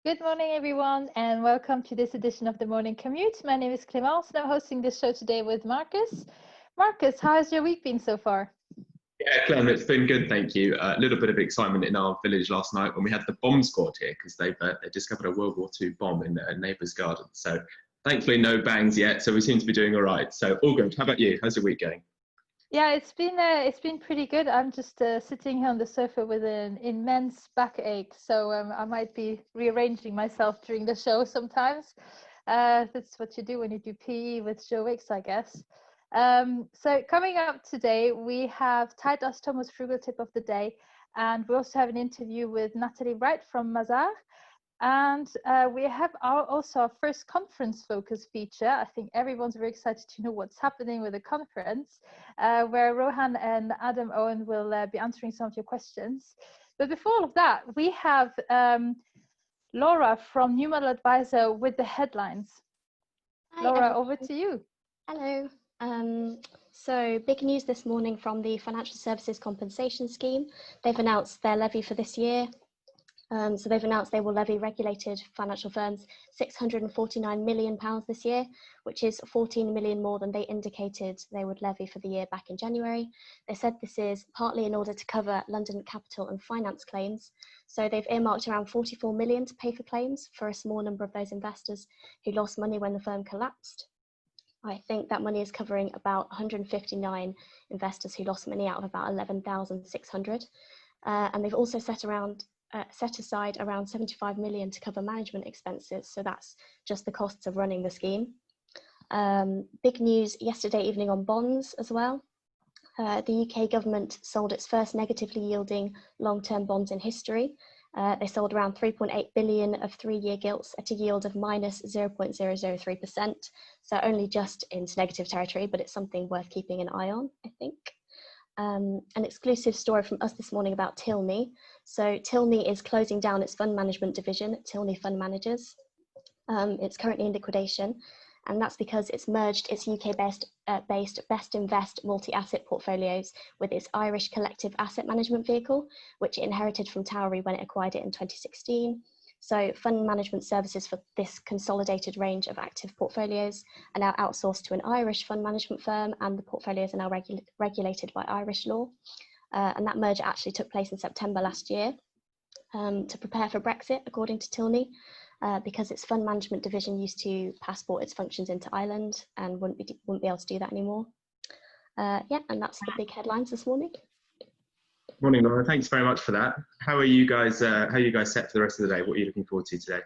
Good morning, everyone, and welcome to this edition of the Morning Commute. My name is Clémence, and I'm hosting this show today with Marcus. Marcus, how has your week been so far? Yeah, Clem, it's been good, thank you. A little bit of excitement in our village last night when we had the bomb squad here because they discovered a World War II bomb in a neighbour's garden. So thankfully no bangs yet, so we seem to be doing all right. So all good. How about you? How's your week going? Yeah, it's been pretty good. I'm just sitting here on the sofa with an immense backache, so I might be rearranging myself during the show sometimes. That's what you do when you do PE with Joe Wicks, I guess. So coming up today, we have Tight as Thomas Frugal Tip of the Day, and we also have an interview with Natalie Wright from Mazar. And we have also our first conference focus feature. I think everyone's very excited to know what's happening with the conference, where Rohan and Adam Owen will be answering some of your questions. But before all of that, we have Laura from New Model Advisor with the headlines. Hi, Laura, everyone. over to you. Hello. So big news this morning from the Financial Services Compensation Scheme. They've announced their levy for this year. So they've announced they will levy regulated financial firms £649 million this year, which is 14 million more than they indicated they would levy for the year back in January. They said this is partly in order to cover London capital and finance claims. So they've earmarked around 44 million to pay for claims for a small number of those investors who lost money when the firm collapsed. I think that money is covering about 159 investors who lost money out of about 11,600. And they've also set aside around 75 million to cover management expenses. So that's just the costs of running the scheme. Big news yesterday evening on bonds as well. The UK government sold its first negatively yielding long-term bonds in history. They sold around 3.8 billion of 3-year gilts at a yield of minus 0.003%. So only just into negative territory, but it's something worth keeping an eye on, I think. An exclusive story from us this morning about Tilney. So Tilney is closing down its fund management division, Tilney Fund Managers. It's currently in liquidation, and that's because it's merged its UK-based Best Invest multi-asset portfolios with its Irish collective asset management vehicle, which it inherited from Towery when it acquired it in 2016. So fund management services for this consolidated range of active portfolios are now outsourced to an Irish fund management firm, and the portfolios are now regulated by Irish law. And that merger actually took place in September last year to prepare for Brexit, according to Tilney, because its fund management division used to passport its functions into Ireland and wouldn't be able to do that anymore. Yeah, and that's the big headlines this morning. Morning, Laura. Thanks very much for that. How are you guys set for the rest of the day? What are you looking forward to today?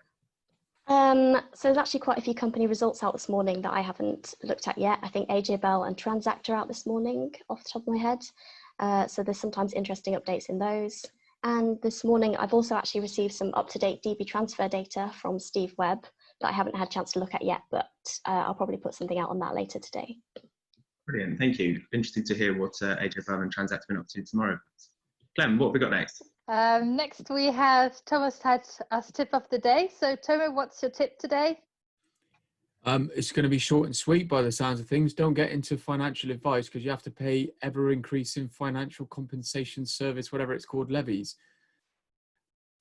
So there's actually quite a few company results out this morning that I haven't looked at yet. I think AJ Bell and Transact are out this morning off the top of my head. So there's sometimes interesting updates in those. And this morning, I've also actually received some up-to-date DB transfer data from Steve Webb that I haven't had a chance to look at yet, but I'll probably put something out on that later today. Brilliant, thank you. Interested to hear what AJ Bell and Transact's been up to tomorrow. Clem, what have we got next? Next, we have Thomas Tight as Tip of the Day. So, Tomo, what's your tip today? It's going to be short and sweet by the sounds of things. Don't get into financial advice because you have to pay ever-increasing financial compensation service, whatever it's called, levies.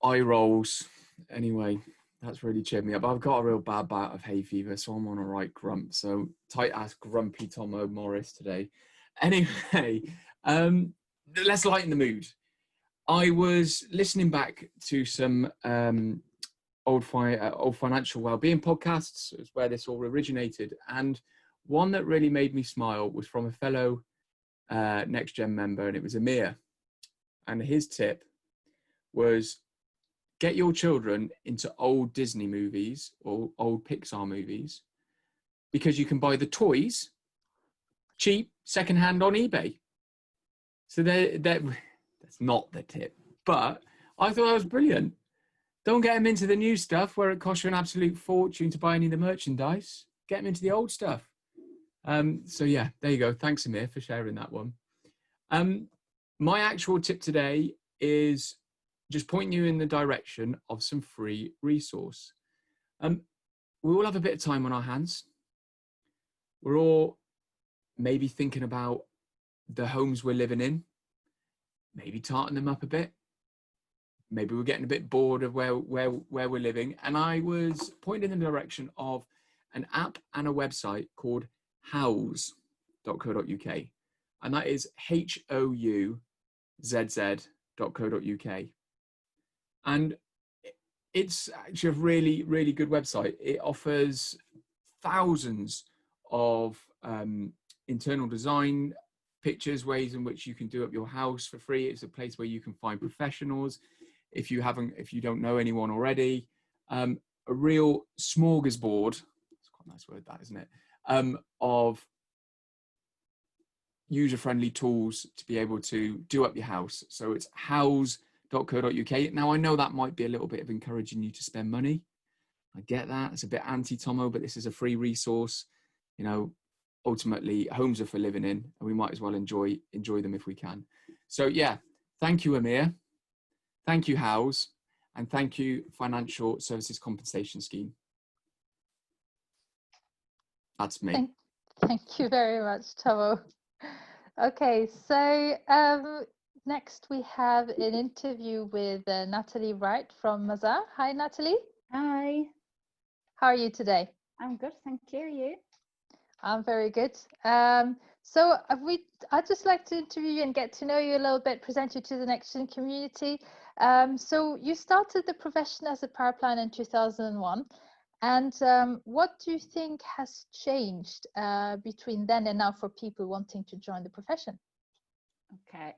Eye rolls. Anyway, that's really cheered me up. I've got a real bad bout of hay fever, so I'm on a right grump. So tight-ass grumpy Tom O'Morris today. Anyway, let's lighten the mood. I was listening back to some old financial wellbeing podcasts, is where this all originated, and one that really made me smile was from a fellow Next Gen member, and it was Amir, and his tip was get your children into old Disney movies or old Pixar movies because you can buy the toys cheap secondhand on eBay. So that's not the tip, but I thought that was brilliant. Don't get them into the new stuff where it costs you an absolute fortune to buy any of the merchandise. Get them into the old stuff. So yeah, there you go. Thanks, Amir, for sharing that one. My actual tip today is just pointing you in the direction of some free resource. We all have a bit of time on our hands. We're all maybe thinking about the homes we're living in, maybe tarting them up a bit, maybe we're getting a bit bored of where we're living. And I was pointed in the direction of an app and a website called houzz.co.uk. And that is houzz.co.uk. And it's actually a really, really good website. It offers thousands of internal design pictures, ways in which you can do up your house for free. It's a place where you can find professionals if you don't know anyone already. A real smorgasbord, it's quite a nice word that, isn't it, of user-friendly tools to be able to do up your house. So it's houzz.co.uk. Now I know that might be a little bit of encouraging you to spend money. I get that. It's a bit anti-Tomo, but this is a free resource. You know, ultimately homes are for living in, and we might as well enjoy them if we can. So yeah, thank you, Amir. Thank you, Houzz, and thank you, Financial Services Compensation Scheme. That's me. Thank you very much, Tomo. Okay, so next we have an interview with Natalie Wright from Mazar. Hi, Natalie. Hi. How are you today? I'm good, thank you. Are you? I'm very good. So I'd just like to interview you and get to know you a little bit, present you to the next gen community. So you started the profession as a power planner in 2001. And what do you think has changed between then and now for people wanting to join the profession? Okay.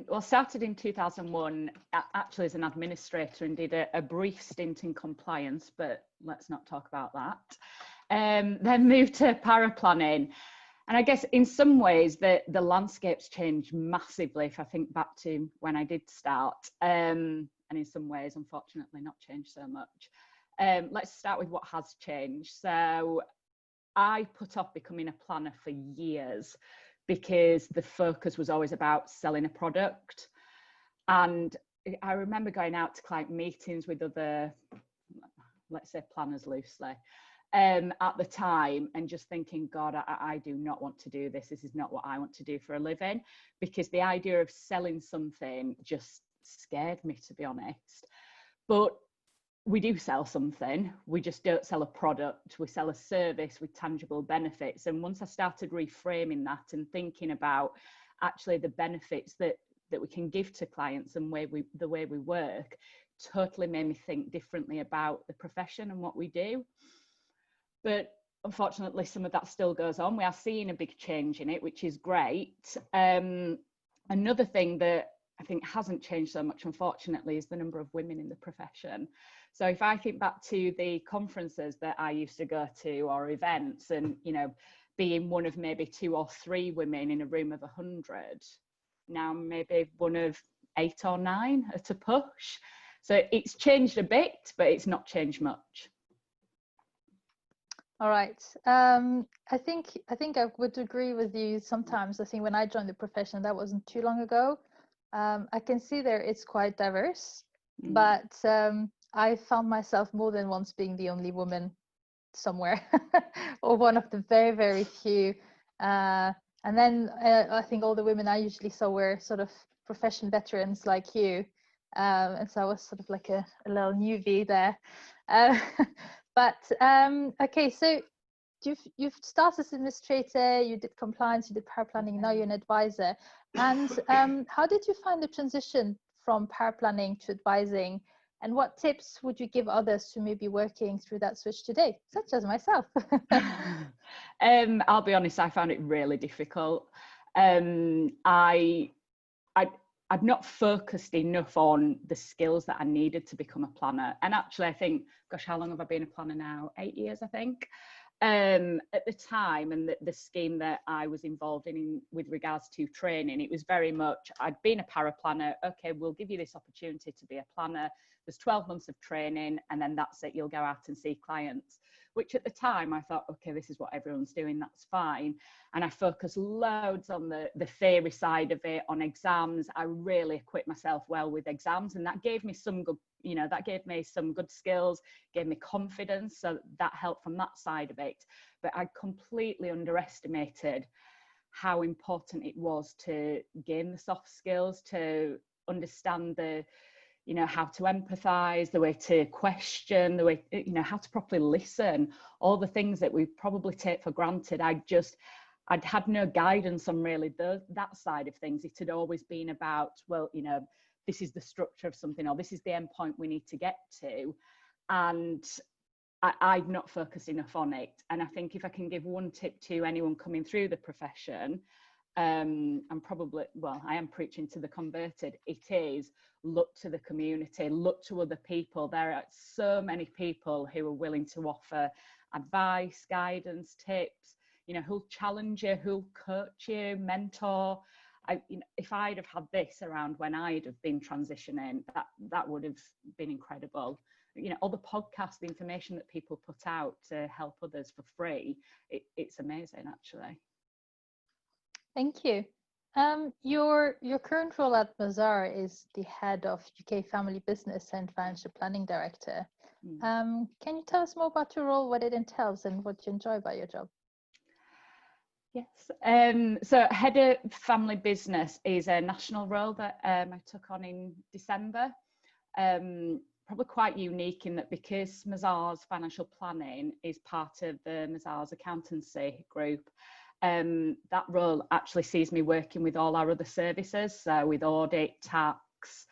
Well, started in 2001 actually as an administrator and did a brief stint in compliance, but let's not talk about that. Then moved to paraplanning. And I guess in some ways the landscape's changed massively if I think back to when I did start. And in some ways, unfortunately, not changed so much. Let's start with what has changed. So I put off becoming a planner for years because the focus was always about selling a product. And I remember going out to client meetings with other, let's say, planners loosely, at the time, and just thinking, God, I do not want to do this. This is not what I want to do for a living, because the idea of selling something just scared me, to be honest. But we do sell something, we just don't sell a product, we sell a service with tangible benefits. And once I started reframing that and thinking about actually the benefits that we can give to clients and the way we work, totally made me think differently about the profession and what we do. But unfortunately, some of that still goes on. We are seeing a big change in it, which is great. Another thing that I think hasn't changed so much, unfortunately, is the number of women in the profession. So if I think back to the conferences that I used to go to or events, and, you know, being one of maybe 2 or 3 women in a room of 100, now maybe one of 8 or 9 at a push. So it's changed a bit, but it's not changed much. All right. I think I would agree with you. Sometimes I think when I joined the profession, that wasn't too long ago. I can see there it's quite diverse, but I found myself more than once being the only woman somewhere or one of the very, very few. And then I think all the women I usually saw were sort of profession veterans like you. And so I was sort of like a little newbie there. But okay, so you've started as administrator, you did compliance, you did power planning, now you're an advisor. And how did you find the transition from power planning to advising? And what tips would you give others who may be working through that switch today, such as myself? I'll be honest, I found it really difficult. I'd not focused enough on the skills that I needed to become a planner. And actually, I think, gosh, how long have I been a planner now? 8 years, I think. At the time, and the scheme that I was involved in with regards to training, it was very much, I'd been a paraplanner. Okay, we'll give you this opportunity to be a planner. There's 12 months of training, and then that's it. You'll go out and see clients. Which at the time I thought, okay, this is what everyone's doing, that's fine. And I focused loads on the theory side of it, on exams. I really equipped myself well with exams, and that gave me some good, you know, that gave me some good skills, gave me confidence. So that helped from that side of it. But I completely underestimated how important it was to gain the soft skills, to understand the you know, how to empathize, the way to question, the way, you know, how to properly listen, all the things that we probably take for granted. I'd had no guidance on really that side of things. It had always been about, well, you know, this is the structure of something, or this is the end point we need to get to. And I've not focused enough on it. And I think if I can give one tip to anyone coming through the profession, and probably, well, I am preaching to the converted, it is look to the community, look to other people. There are so many people who are willing to offer advice, guidance, tips, you know, who'll challenge you, who'll coach you, mentor. You know, if I'd have had this around when I'd have been transitioning, that would have been incredible. You know, all the podcast, the information that people put out to help others for free, it's amazing, actually. Thank you. Your current role at Mazar is the head of UK Family Business and Financial Planning Director. Can you tell us more about your role, what it entails, and what you enjoy about your job? Yes. So head of family business is a national role that I took on in December. Probably quite unique in that because Mazar's financial planning is part of the Mazar's accountancy group, that role actually sees me working with all our other services, so with audit, tax,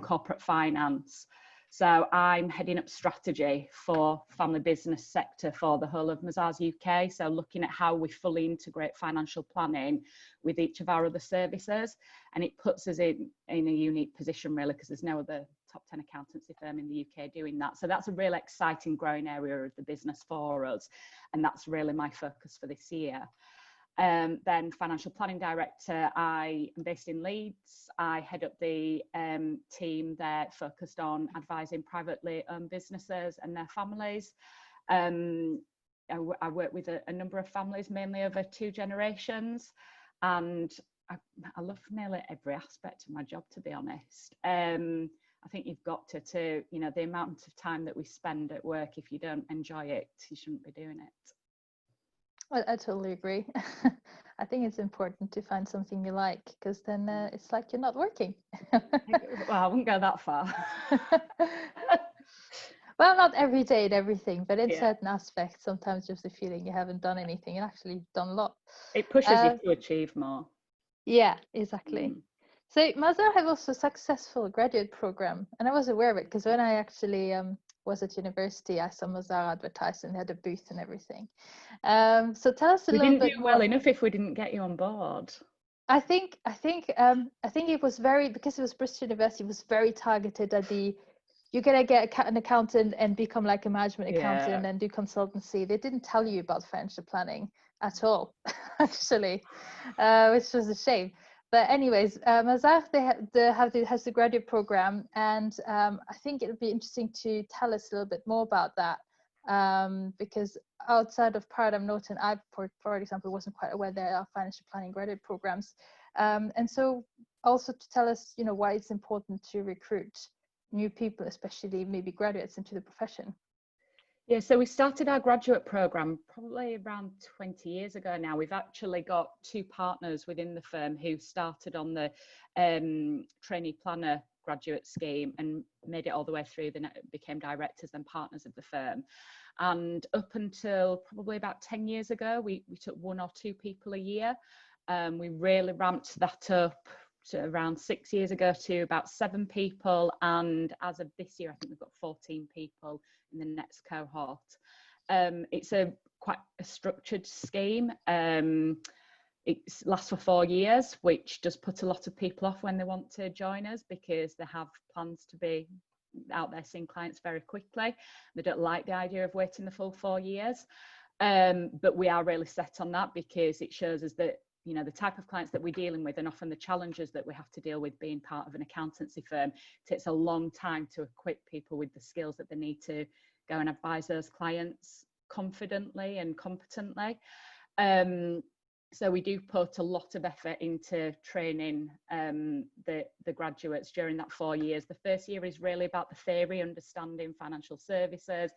corporate finance. So I'm heading up strategy for family business sector for the whole of Mazars UK. So looking at how we fully integrate financial planning with each of our other services. And it puts us in a unique position really, because there's no other top 10 accountancy firm in the UK doing that. So that's a real exciting growing area of the business for us. And that's really my focus for this year. Then financial planning director, I am based in Leeds. I head up the team that focused on advising privately owned businesses and their families. I work with a number of families, mainly over 2 generations, and I love nearly every aspect of my job, to be honest. I think you've got to, you know, the amount of time that we spend at work, if you don't enjoy it, you shouldn't be doing it. I totally agree. I think it's important to find something you like, because then it's like you're not working. Well, I wouldn't go that far. Well, not every day and everything, but in certain aspects, sometimes just the feeling you haven't done anything and actually done a lot. It pushes you to achieve more. Yeah, exactly. So Mazar have also a successful graduate program, and I was aware of it because when I actually was at university, I saw Mazar advertised and had a booth and everything. So tell us a little bit more. We didn't do well enough if we didn't get you on board. I think it was very, because it was Bristol University, it was very targeted at you're gonna get an accountant and become like a management accountant and do consultancy. They didn't tell you about financial planning at all, actually, which was a shame. But anyways, Mazar has the graduate program, and I think it would be interesting to tell us a little bit more about that, because outside of Paradigm Norton, I, for example, wasn't quite aware there are financial planning graduate programs, and so also to tell us, you know, why it's important to recruit new people, especially maybe graduates, into the profession. Yeah, so we started our graduate program probably around 20 years ago now. We've actually got 2 partners within the firm who started on the trainee planner graduate scheme and made it all the way through, then became directors and partners of the firm. And up until probably about 10 years ago, we took 1 or 2 people a year. We really ramped that up to around 6 years ago to about 7 people, and as of this year I think we've got 14 people in the next cohort. It's quite a structured scheme. It lasts for 4 years, which does put a lot of people off when they want to join us, because they have plans to be out there seeing clients very quickly. They don't like the idea of waiting the full 4 years, but we are really set on that, because it shows us that, you know, the type of clients that we're dealing with and often the challenges that we have to deal with being part of an accountancy firm, it takes a long time to equip people with the skills that they need to go and advise those clients confidently and competently. So we do put a lot of effort into training the graduates during that 4 years. The first year is really about the theory, understanding financial services,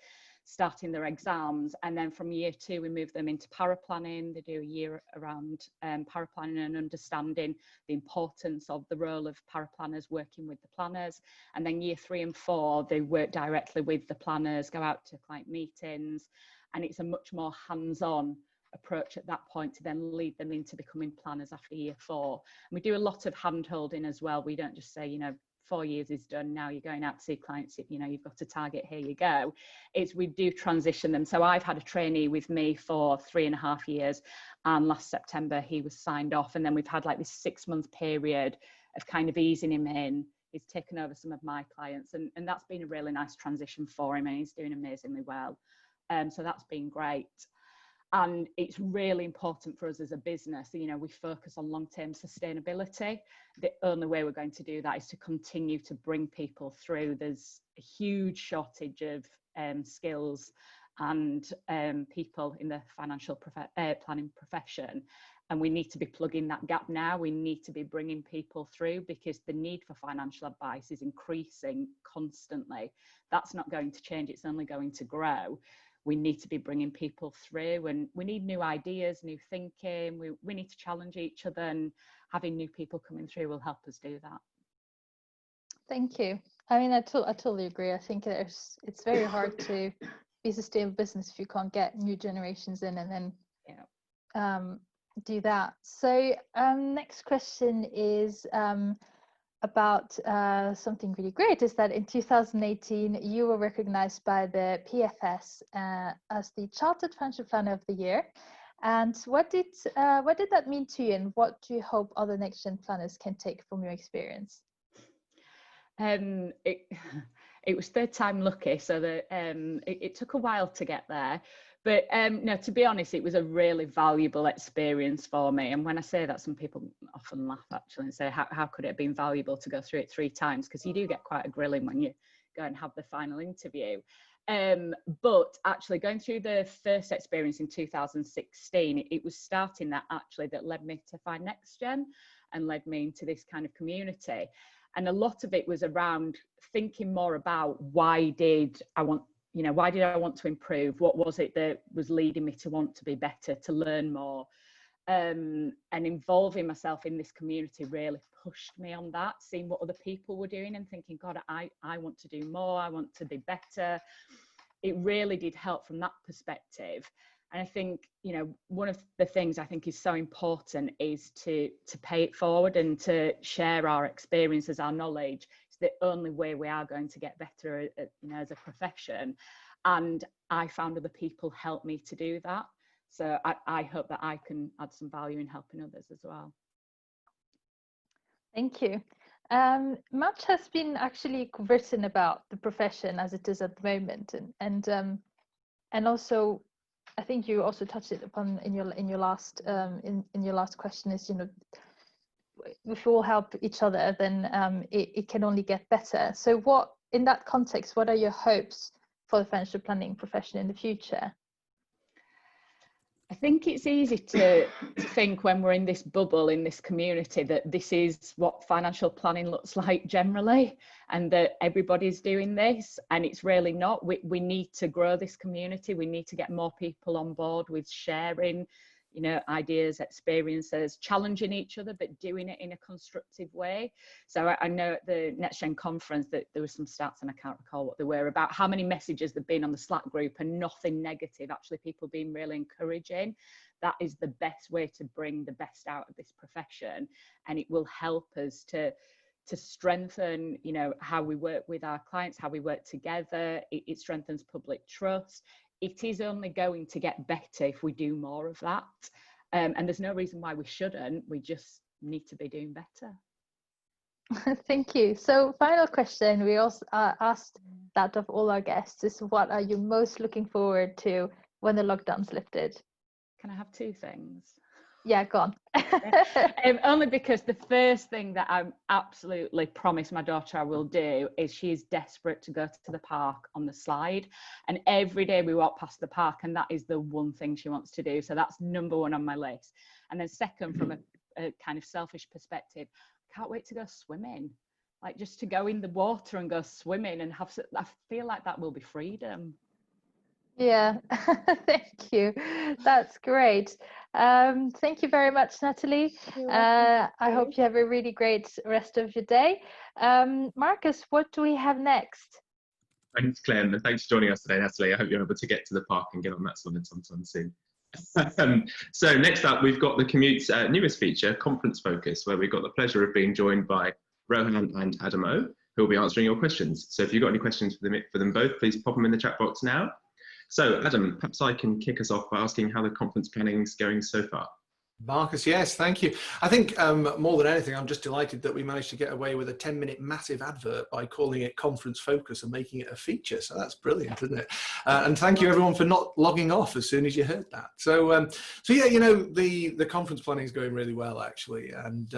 starting their exams, and then from year 2 we move them into paraplanning. They do a year around paraplanning and understanding the importance of the role of paraplanners working with the planners, and then year 3 and 4 they work directly with the planners, go out to client meetings, and it's a much more hands-on approach at that point to then lead them into becoming planners after year 4. And we do a lot of hand holding as well. We don't just say, you know, 4 years is done, now you're going out to see clients, you know, you've got a target, here you go. It's we do transition them. So I've had a trainee with me for 3.5 years, and last September he was signed off, and then we've had like this 6-month period of kind of easing him in. He's taken over some of my clients, and that's been a really nice transition for him, and he's doing amazingly well. So that's been great. And it's really important for us as a business, you know, we focus on long-term sustainability. The only way we're going to do that is to continue to bring people through. There's a huge shortage of skills and people in the financial planning profession. And we need to be plugging that gap now. We need to be bringing people through, because the need for financial advice is increasing constantly. That's not going to change, it's only going to grow. We need to be bringing people through, and we need new ideas, new thinking. We need to challenge each other, and having new people coming through will help us do that. Thank you. I mean, I totally agree. I think it's very hard to be a sustainable business if you can't get new generations in and then do that. So next question is about something really great, is that in 2018 you were recognized by the PFS as the Chartered Financial Planner of the Year. And what did that mean to you, and what do you hope other next gen planners can take from your experience? It was third time lucky, so that it took a while to get there. But no, to be honest, it was a really valuable experience for me. And when I say that, some people often laugh actually and say, how could it have been valuable to go through it 3 times? Because you do get quite a grilling when you go and have the final interview. But actually going through the first experience in 2016, it was starting that actually that led me to find Next Gen and led me into this kind of community. And a lot of it was around thinking more about why did I want to improve? What was it that was leading me to want to be better, to learn more? And involving myself in this community really pushed me on that, seeing what other people were doing and thinking, God, I want to do more, I want to be better. It really did help from that perspective. And I think, you know, one of the things I think is so important is to pay it forward and to share our experiences, our knowledge. It's the only way we are going to get better, you know, as a profession. And I found other people help me to do that. So I hope that I can add some value in helping others as well. Thank you. Much has been actually written about the profession as it is at the moment, and also, I think you also touched it upon in your last question, is, you know, if we all help each other, then it can only get better. So what, in that context, what are your hopes for the financial planning profession in the future? I think it's easy to think when we're in this bubble, in this community, that this is what financial planning looks like generally, and that everybody's doing this, and it's really not. We need to grow this community. We need to get more people on board with sharing, you know, ideas, experiences, challenging each other, but doing it in a constructive way. So I know at the Next Gen conference that there were some stats, and I can't recall what they were, about how many messages there've been on the Slack group, and nothing negative, actually people being really encouraging. That is the best way to bring the best out of this profession, and it will help us to strengthen, you know, how we work with our clients, how we work together. It strengthens public trust. It is only going to get better if we do more of that. And there's no reason why we shouldn't. We just need to be doing better. Thank you. So final question, we also asked that of all our guests, is what are you most looking forward to when the lockdown's lifted? Can I have 2 things? Yeah, go on. Only because the first thing that I absolutely promise my daughter I will do is she is desperate to go to the park on the slide, and every day we walk past the park and that is the one thing she wants to do, so that's number one on my list. And then second, from a kind of selfish perspective, I can't wait to go swimming, like just to go in the water and go swimming and have, I feel like that will be freedom. Yeah, thank you. That's great. Thank you very much, Natalie. I hope you have a really great rest of your day. Marcus, what do we have next? Thanks, Clem, and thanks for joining us today, Natalie. I hope you're able to get to the park and get on that swimming sometime soon. So next up, we've got the Commute's newest feature, Conference Focus, where we've got the pleasure of being joined by Rohan and Adamo, who will be answering your questions. So if you've got any questions for them both, please pop them in the chat box now. So Adam, perhaps I can kick us off by asking how the conference planning is going so far. Marcus, yes, thank you. I think more than anything, I'm just delighted that we managed to get away with a 10-minute massive advert by calling it Conference Focus and making it a feature. So that's brilliant, isn't it? And thank you everyone for not logging off as soon as you heard that. So yeah, you know, the conference planning is going really well actually, and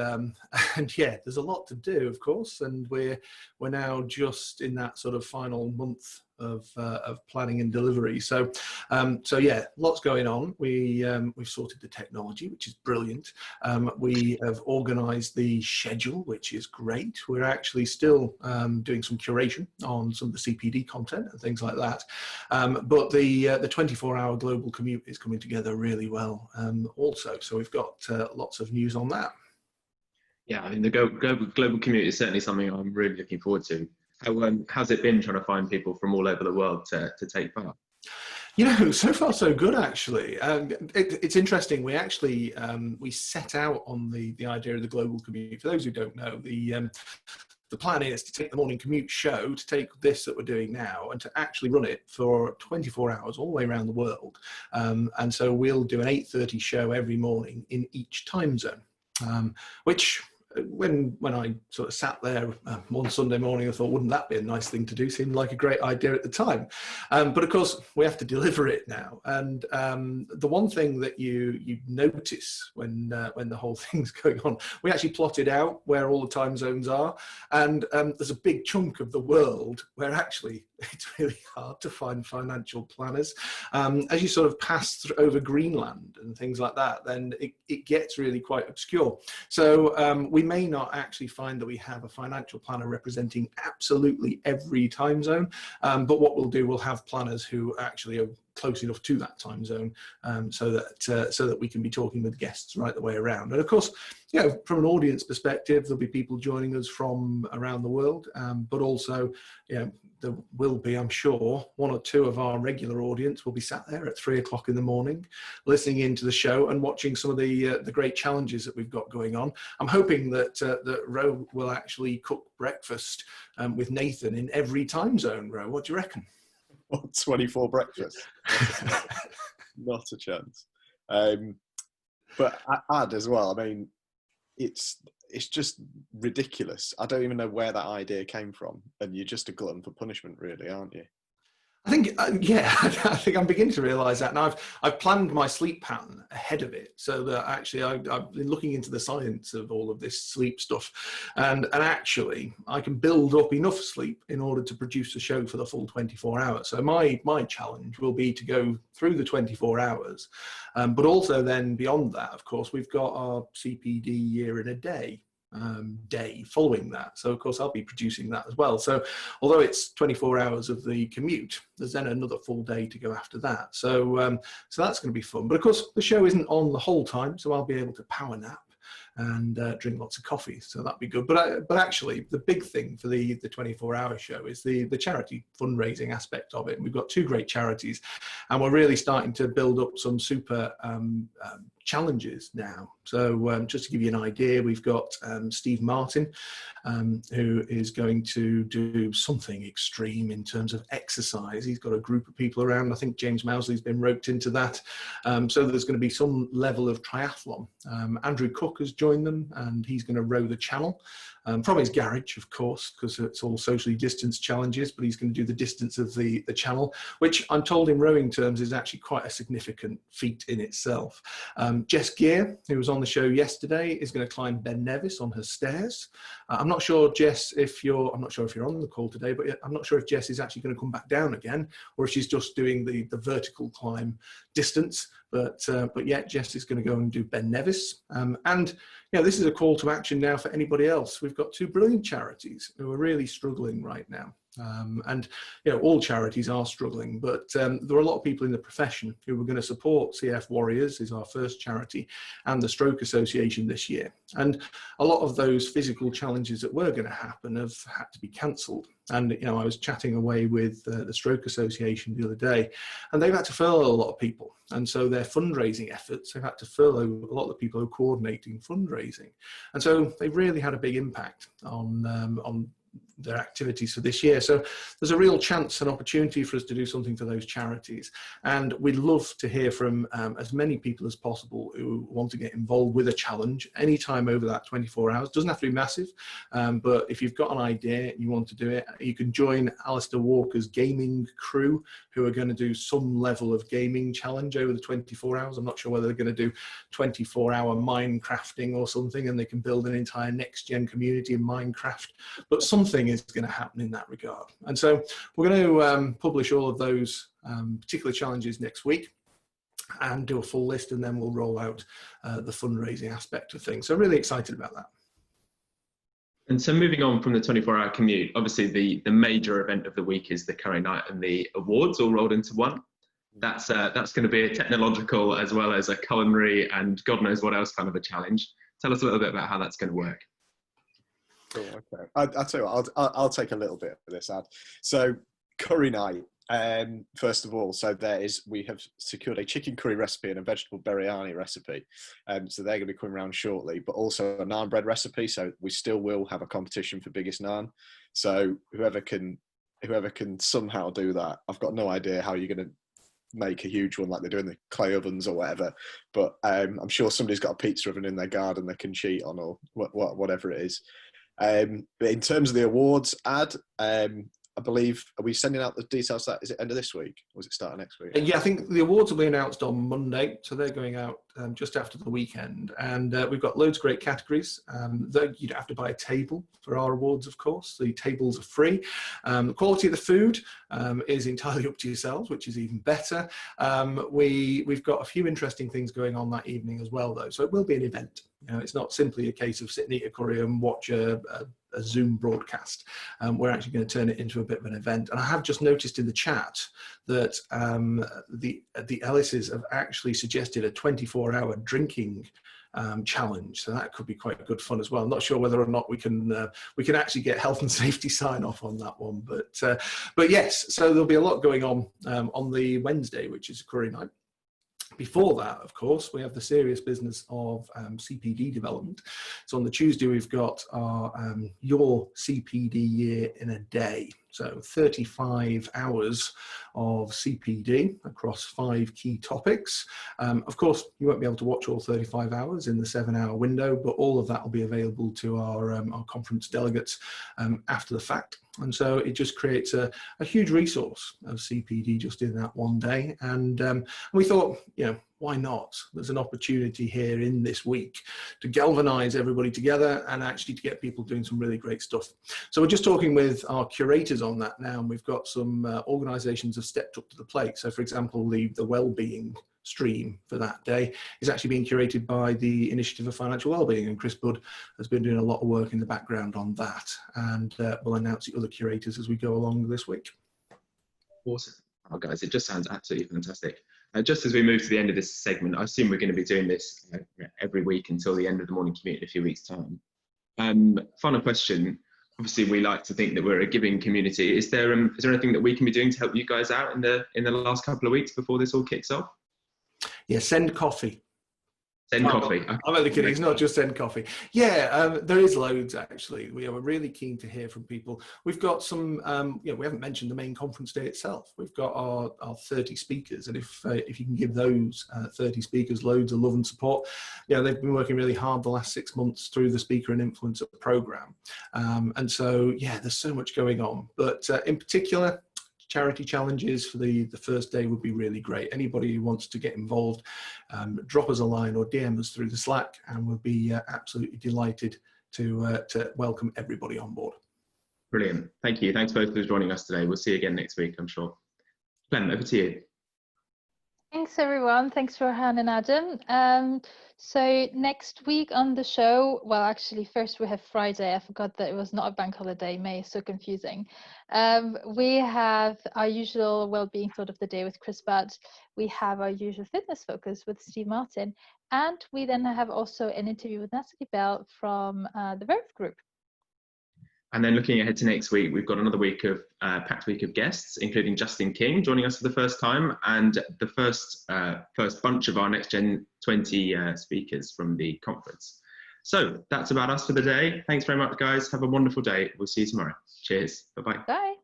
yeah, there's a lot to do, of course, and we're now just in that sort of final month of planning and delivery. So yeah, lots going on. We've sorted the technology, which is brilliant. We have organized the schedule, which is great. We're actually still doing some curation on some of the CPD content and things like that. But the 24-hour global commute is coming together really well also. So we've got lots of news on that. Yeah, I mean, the global commute is certainly something I'm really looking forward to. How's it been trying to find people from all over the world to take part? You know, so far so good actually. It's interesting. We actually we set out on the idea of the global commute. For those who don't know, the plan is to take the Morning Commute show, to take this that we're doing now, and to actually run it for 24 hours all the way around the world. And so we'll do an 8:30 show every morning in each time zone, which. When I sort of sat there one Sunday morning, I thought, wouldn't that be a nice thing to do? Seemed like a great idea at the time. But of course, we have to deliver it now. And the one thing that you notice when the whole thing's going on, we actually plotted out where all the time zones are. And there's a big chunk of the world where actually it's really hard to find financial planners. As you sort of pass over Greenland and things like that, then it gets really quite obscure. So we may not actually find that we have a financial planner representing absolutely every time zone, but what we'll do, we'll have planners who actually are close enough to that time zone so that we can be talking with guests right the way around. And of course, you know, from an audience perspective, there'll be people joining us from around the world, but also, you know, there will be, I'm sure, one or two of our regular audience will be sat there at 3 o'clock in the morning, listening into the show and watching some of the great challenges that we've got going on. I'm hoping that Ro will actually cook breakfast with Nathan in every time zone. Ro, what do you reckon? 24 breakfasts? Not a chance. But add as well, I mean, it's just ridiculous. I don't even know where that idea came from, and you're just a glutton for punishment, really, aren't you? I think, yeah, I think I'm beginning to realise that. And I've planned my sleep pattern ahead of it, so that actually I've been looking into the science of all of this sleep stuff, and actually I can build up enough sleep in order to produce a show for the full 24 hours. So my challenge will be to go through the 24 hours, but also then beyond that, of course, we've got our CPD year in a day following that. So of course I'll be producing that as well. So although it's 24 hours of the commute, there's then another full day to go after that. So so that's going to be fun. But of course the show isn't on the whole time, so I'll be able to power nap and drink lots of coffee, so that'd be good. But actually the big thing for the 24-hour show is the charity fundraising aspect of it. And we've got two great charities, and we're really starting to build up some super challenges now. So just to give you an idea, we've got Steve Martin, who is going to do something extreme in terms of exercise. He's got a group of people around. I think James Mousley's been roped into that. So there's going to be some level of triathlon. Andrew Cook has joined them, and he's going to row the channel. from his garage, of course, because it's all socially distanced challenges, but he's going to do the distance of the channel, which I'm told in rowing terms is actually quite a significant feat in itself. Jess Gear, who was on the show yesterday, is going to climb Ben Nevis on her stairs. I'm not sure, Jess, I'm not sure if you're on the call today, but I'm not sure if Jess is actually going to come back down again, or if she's just doing the vertical climb distance. But yeah, Jess is going to go and do Ben Nevis. And this is a call to action now for anybody else. We've got two brilliant charities who are really struggling right now. And all charities are struggling, but there are a lot of people in the profession who are going to support CF Warriors, is our first charity, and the Stroke Association this year. And a lot of those physical challenges that were going to happen have had to be cancelled. And I was chatting away with the Stroke Association the other day, and they've had to furlough a lot of people. And so their fundraising efforts, they've had to furlough a lot of the people who are coordinating fundraising. And so they've really had a big impact on their activities for this year. So there's a real chance and opportunity for us to do something for those charities. And we'd love to hear from as many people as possible who want to get involved with a challenge anytime over that 24 hours. Doesn't have to be massive, but if you've got an idea and you want to do it, you can join Alistair Walker's gaming crew, who are going to do some level of gaming challenge over the 24 hours. I'm not sure whether they're going to do 24-hour Minecrafting or something, and they can build an entire next-gen community in Minecraft, but something is going to happen in that regard. And so we're going to publish all of those particular challenges next week and do a full list, and then we'll roll out the fundraising aspect of things. So really excited about that. And so moving on from the 24-hour commute, obviously the major event of the week is the curry night and the awards all rolled into one. That's going to be a technological as well as a culinary and God knows what else kind of a challenge. Tell us a little bit about how that's going to work. Cool, okay. I'll tell you what, I'll take a little bit of this, Ad. So curry night, first of all, we have secured a chicken curry recipe and a vegetable biryani recipe. So they're going to be coming around shortly, but also a naan bread recipe. So we still will have a competition for biggest naan. So whoever can somehow do that, I've got no idea how you're going to make a huge one like they do in the clay ovens or whatever, but I'm sure somebody's got a pizza oven in their garden they can cheat on, or whatever it is. But in terms of the awards, Ad, I believe, are we sending out the details of that? Is it end of this week, or is it starting next week? Yeah, I think the awards will be announced on Monday, so they're going out just after the weekend. And we've got loads of great categories. You don't have to buy a table for our awards, of course. The tables are free. The quality of the food is entirely up to yourselves, which is even better. We've got a few interesting things going on that evening as well, though. So it will be an event. It's not simply a case of sit and eat a curry and watch a Zoom broadcast. We're actually going to turn it into a bit of an event. And I have just noticed in the chat that the Ellises have actually suggested a 24-hour drinking challenge. So that could be quite good fun as well. I'm not sure whether or not we can actually get health and safety sign off on that one. But yes, so there'll be a lot going on the Wednesday, which is curry night. Before that, of course, we have the serious business of CPD development. So on the Tuesday, we've got our Your CPD Year in a Day. So 35 hours of CPD across 5 key topics. Of course, you won't be able to watch all 35 hours in the 7-hour window, but all of that will be available to our conference delegates after the fact. And so it just creates a huge resource of CPD just in that one day. And we thought, why not? There's an opportunity here in this week to galvanize everybody together and actually to get people doing some really great stuff. So we're just talking with our curators on that now, and we've got some organizations have stepped up to the plate. So for example, the well-being stream for that day is actually being curated by the Initiative of Financial Wellbeing, and Chris Budd has been doing a lot of work in the background on that, and we'll announce the other curators as we go along this week. Awesome. Oh, guys, it just sounds absolutely fantastic. Just as we move to the end of this segment, I assume we're going to be doing this every week until the end of the morning commute in a few weeks' time. Final question. Obviously, we like to think that we're a giving community. Is there anything that we can be doing to help you guys out in the last couple of weeks before this all kicks off? Yeah, send coffee. Send coffee. I'm only kidding. It's not just send coffee. Yeah, there is loads actually. We're really keen to hear from people. We've got some. We haven't mentioned the main conference day itself. We've got our 30 speakers, and if you can give those 30 speakers loads of love and support, they've been working really hard the last 6 months through the Speaker and Influencer program, and so there's so much going on. But in particular, charity challenges for the first day would be really great. Anybody who wants to get involved, drop us a line or DM us through the Slack, and we'll be absolutely delighted to welcome everybody on board. Brilliant. Thank you. Thanks both for joining us today. We'll see you again next week, I'm sure. Clem, over to you. Thanks, everyone. Thanks, Rohan and Adam. So next week on the show, well, actually, first we have Friday. I forgot that it was not a bank holiday. May is so confusing. We have our usual well-being thought of the day with Chris Budd. We have our usual fitness focus with Steve Martin. And we then have also an interview with Natalie Bell from the Verve Group. And then looking ahead to next week, we've got another week of packed week of guests, including Justin King joining us for the first time, and the first bunch of our Next Gen 20 speakers from the conference. So that's about us for the day. Thanks very much, guys. Have a wonderful day. We'll see you tomorrow. Cheers. Bye-bye. Bye.